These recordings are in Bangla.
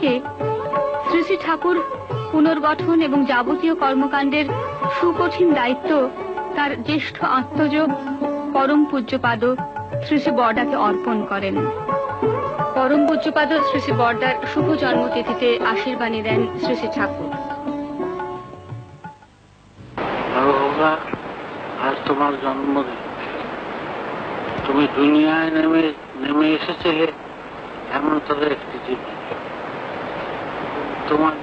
থেকে শ্রী শ্রী ঠাকুর পুনর্গঠন এবং যাবতীয় কর্মকাণ্ডের সুকঠিন দায়িত্ব তার জ্যেষ্ঠ আত্মজ পরম পূজ্যপাদ শ্রী শ্রী বরদাকে অর্পণ করেন। পরম পূজ্যপাদ শ্রী শ্রী বরদার শুভ জন্মতিথিতে আশীর্বাণী দেন শ্রী শ্রী ঠাকুর। আজ তোমার জন্মদিন। তুমি দুনিয়ায় নেমে এসেছিলে এমন তবে একটি জীবন। তোমার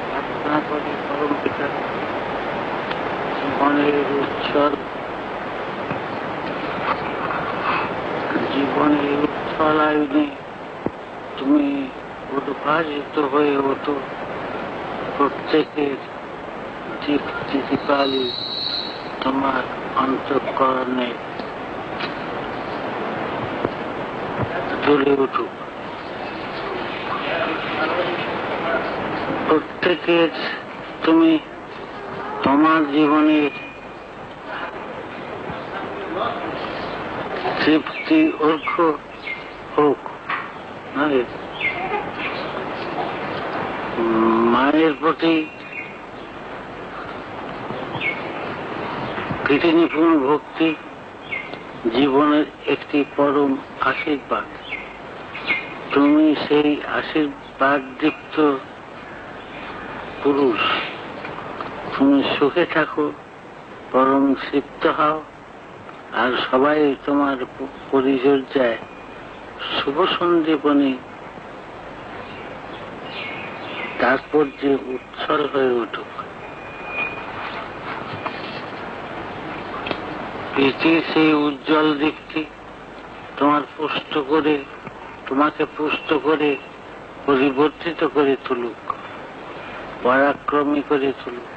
প্রার্থনা করি পরম পিতা জীবনের উচ্ছল আয়নে তুমি উদ্ভাসিত হয়ে ওঠো, প্রত্যেকের দীপালি তোমার অন্তঃকরণে জ্বলে উঠুক। প্রত্যেকের তুমি তোমার জীবনের তৃপ্তি অর্ঘ হোক। মায়ের প্রতি কৃতনিপুণ ভক্তি জীবনের একটি পরম আশীর্বাদ। তুমি সেই আশীর্বাদ দীপ্ত পুরুষ। তুমি সুখে থাকো, পরম তৃপ্ত হও, আর সবাই তোমার পরিচর্যায় শুভ সন্দীপনী তাৎপর্যে উচ্ছল হয়ে উঠুক। প্রীতির সেই উজ্জ্বল দিকটি তোমাকে পুষ্ট করে পরিবর্তিত করে তুলুক, পরাক্রমী করে তুলুক,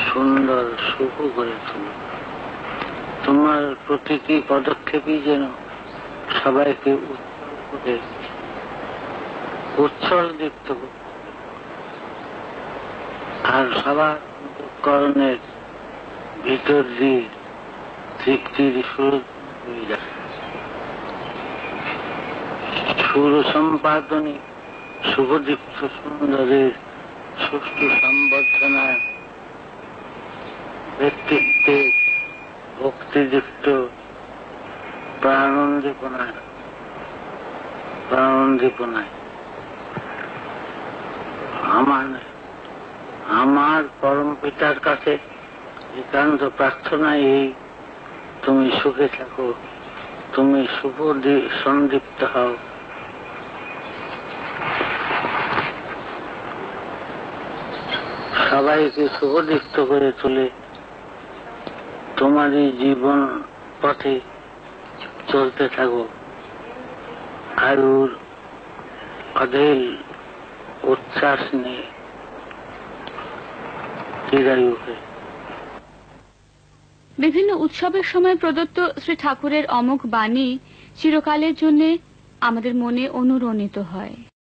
সুন্দর শুভ করে তুলুক। তোমার প্রতিটি পদক্ষেপই যেন সবাইকে উচ্ছল দীপ্ত হোক, আর সবার করণের ভিতর দিয়ে তৃপ্তির সুর হয়ে যায়। সুর সম্পাদনী শুভদীপ্ত সুন্দরের সুষ্ঠু সম্বর্ধনায় ব্যক্তিত্বে ভক্তিযুক্ত প্রাণোদ্দীপনায় আমার পরম পিতার কাছে একান্ত প্রার্থনা এই, তুমি সুখে থাকো, তুমি শুভ সন্দীপ্ত হও। সবাইকে শুভদীপ্ত করে তুলে তোমারই জীবন পথে চলতে থাকো, আয়ুর অঢেল উচ্ছ্বাস নিয়ে চিরায়ু হয়ে। বিভিন্ন উৎসবের সময় প্রদত্ত শ্রী ঠাকুরের অমোঘ বাণী চিরকালের জন্য আমাদের মনে অনুরণিত হয়।